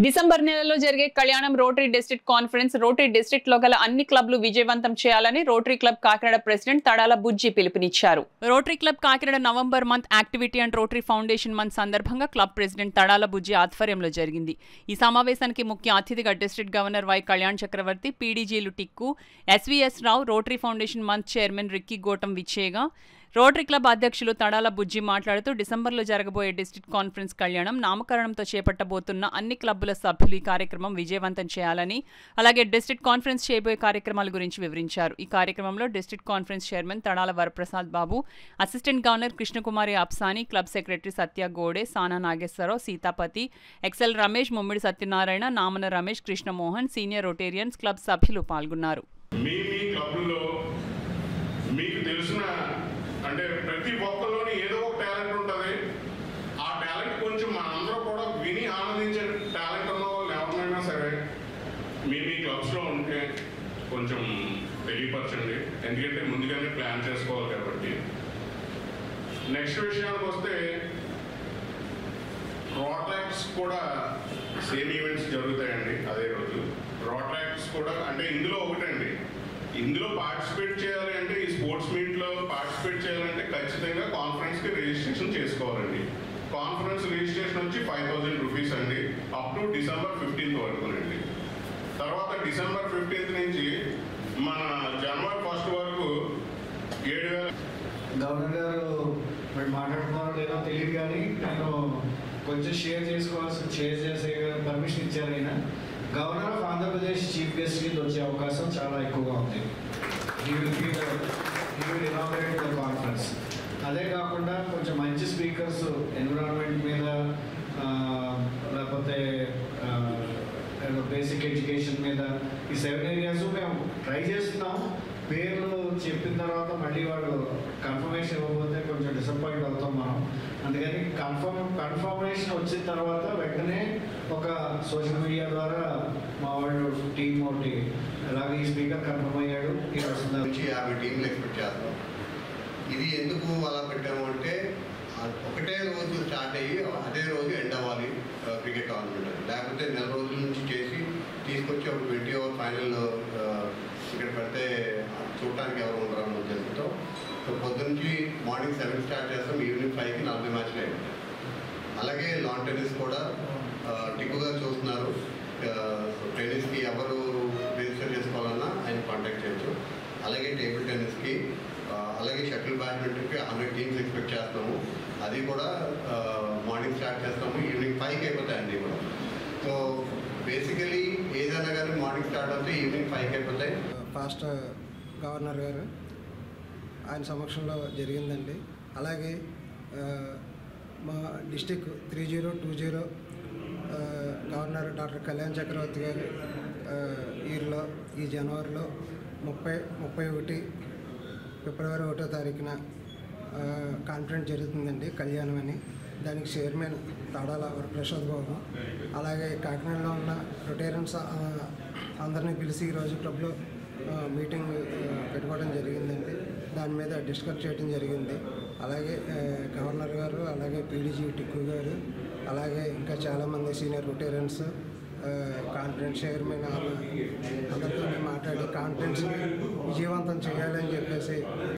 December నెలలో జరిగే కళ్యాణం Rotary district conference Rotary district లో గల అన్ని క్లబ్లు విజయవంతం చేయాలని Rotary club Kakinada president Tadala Bujji పిలుపునిచ్చారు. Rotary club Kakinada November month activity and Rotary foundation month సందర్భంగా క్లబ్ ప్రెసిడెంట్ తడాల బుజ్జి ఆధ్వర్యంలో జరిగింది. ఈ సమావేశానికి ముఖ్య అతిథిగా district governor Y Kalyan Chakravarthi, పీడీజీలు Tikku, SVS Rao, Rotary foundation month chairman Ricky Gotam విచ్చేయగా రోటరీ క్లబ్ అధ్యక్షులు తడాల బుజ్జి మాట్లాడుతూ డిసెంబర్లో జరగబోయే డిస్ట్రిక్ట్ కాన్ఫరెన్స్ కళ్యాణం నామకరణంతో చేపట్టబోతున్న అన్ని క్లబ్బుల సభ్యులు ఈ కార్యక్రమం విజయవంతం చేయాలని, అలాగే డిస్ట్రిక్ట్ కాన్ఫరెన్స్ చేయబోయే కార్యక్రమాల గురించి వివరించారు. ఈ కార్యక్రమంలో district conference chairman Tadala Varaprasad Babu, assistant governor Krishnakumari Apsani, club secretary Satya Gode, Sana Nageswararao, Seethapathi, Excel Ramesh, Mummidi Satyanarayana, Namana Ramesh, Krishnamohan, senior Rotarians club సభ్యులు పాల్గొన్నారు. అంటే ప్రతి ఒక్కరిలోని ఏదో ఒక టాలెంట్ ఉంటుంది. ఆ టాలెంట్ కొంచెం మనందరూ కూడా విని ఆనందించే టాలెంట్ ఉన్న వాళ్ళు ఎవరినైనా సరే మీ క్లబ్స్లో ఉంటే కొంచెం తెలియపరచండి. ఎందుకంటే ముందుగానే ప్లాన్ చేసుకోవాలి కాబట్టి. నెక్స్ట్ విషయానికి వస్తే రోటాక్స్ కూడా సేమ్ ఈవెంట్స్ జరుగుతాయండి అదే రోజు. రోటాక్స్ కూడా అంటే ఇందులో ఒకటండి, ఇందులో పార్టిసిపేట్ చేయాలి అంటే ఈ స్పోర్ట్స్ మీట్లో పార్టిసిపేట్ చేయాలంటే ఖచ్చితంగా కాన్ఫరెన్స్కి రిజిస్ట్రేషన్ చేసుకోవాలండి. కాన్ఫరెన్స్ రిజిస్ట్రేషన్ వచ్చి 5000 రూపీస్ అండి, అప్ టు డిసెంబర్ 15th వరకునండి. తర్వాత డిసెంబర్ 15th నుంచి మన జనవరి 1st వరకు 7000. గవర్నర్ గారు మరి మాట్లాడుతున్నారో లేదో తెలియదు, కానీ నేను కొంచెం షేర్ చేసే పర్మిషన్ ఇచ్చారు. ఆయన governor of Andhra Pradesh chief guest కింద వచ్చే అవకాశం చాలా ఎక్కువగా ఉంది. He will inaugurate the conference. అదే కాకుండా కొంచెం మంచి స్పీకర్స్ ఎన్విరాన్మెంట్ మీద, లేకపోతే బేసిక్ ఎడ్యుకేషన్ మీద, ఈ 7 ఏరియాస్ మేము ట్రై చేస్తున్నాం. పేర్లు చెప్పిన తర్వాత మళ్ళీ వాళ్ళు కన్ఫర్మేషన్ ఇవ్వకపోతే కొంచెం డిసప్పాయింట్ అవుతాం మనం. అందుకని కన్ఫర్మేషన్ వచ్చిన తర్వాత వెంటనే ఒక సోషల్ మీడియా ద్వారా మా వాళ్ళు టీం ఒకటి అలాగే ఈ స్పీకర్ కన్ఫర్మ్ అయ్యాడు. ఈ నుంచి 50 టీంలు ఎక్స్పెక్ట్ చేస్తాం. ఇది ఎందుకు అలా పెట్టాము అంటే ఒకటే రోజు స్టార్ట్ అయ్యి అదే రోజు ఎండ్ అవ్వాలి క్రికెట్ టోర్నమెంట్. లేకపోతే నెల రోజుల నుంచి చేసి తీసుకొచ్చి ఒక 20 ఓవర్ ఫైనల్ ఇక్కడ పెడితే చూడటానికి ఎవరు ఉండరన్న ఉద్దేశంతో పొద్దున్నుంచి మార్నింగ్ 7 స్టార్ట్ చేస్తాం, ఈవినింగ్ 5కి 40 మ్యాచ్లు అయిపోతాయి. అలాగే లాన్ టెన్నిస్ కూడా టిక్కుగా చూస్తున్నారు. టెన్నిస్కి ఎవరు రిజిస్టర్ చేసుకోవాలన్నా ఆయన కాంటాక్ట్ చేయొచ్చు. అలాగే టేబుల్ టెన్నిస్కి, అలాగే షటిల్ బ్యాడ్మింటన్కి 100 టీమ్స్ ఎక్స్పెక్ట్ చేస్తాము. అది కూడా మార్నింగ్ స్టార్ట్ చేస్తాము, ఈవినింగ్ 5కి అయిపోతాయండి కూడా. సో బేసికలీ ఏదైనా కానీ మార్నింగ్ స్టార్ట్ అవుతాయి, ఈవినింగ్ 5కి అయిపోతాయి. ఫాస్ట్ గవర్నర్ గారు ఆయన సమక్షంలో జరిగిందండి. అలాగే మా డిస్టిక్ 3020 గవర్నర్ డాక్టర్ కళ్యాణ్ చక్రవర్తి గారు ఈ జనవరిలో 31 ఫిబ్రవరి 1వ తారీఖున కాన్ఫరెన్స్ జరుగుతుందండి, కళ్యాణం అని. దానికి చైర్మన్ తడాల వరప్రసాద్ బాబు, అలాగే కాకినాడలో ఉన్న రొటేరియన్స్ అందరినీ పిలిచి ఈరోజు క్లబ్లో మీటింగ్ పెట్టుకోవడం జరిగిందండి. దాని మీద డిస్కస్ చేయడం జరిగింది. అలాగే గవర్నర్ గారు, అలాగే పీడీజీ టిక్కు గారు, అలాగే ఇంకా చాలామంది సీనియర్ రొటేరియన్స్, కాన్ఫరెన్స్ చైర్మన్ అందరితో మాట్లాడి కాన్ఫరెన్స్ని విజయవంతం చేయాలని చెప్పేసి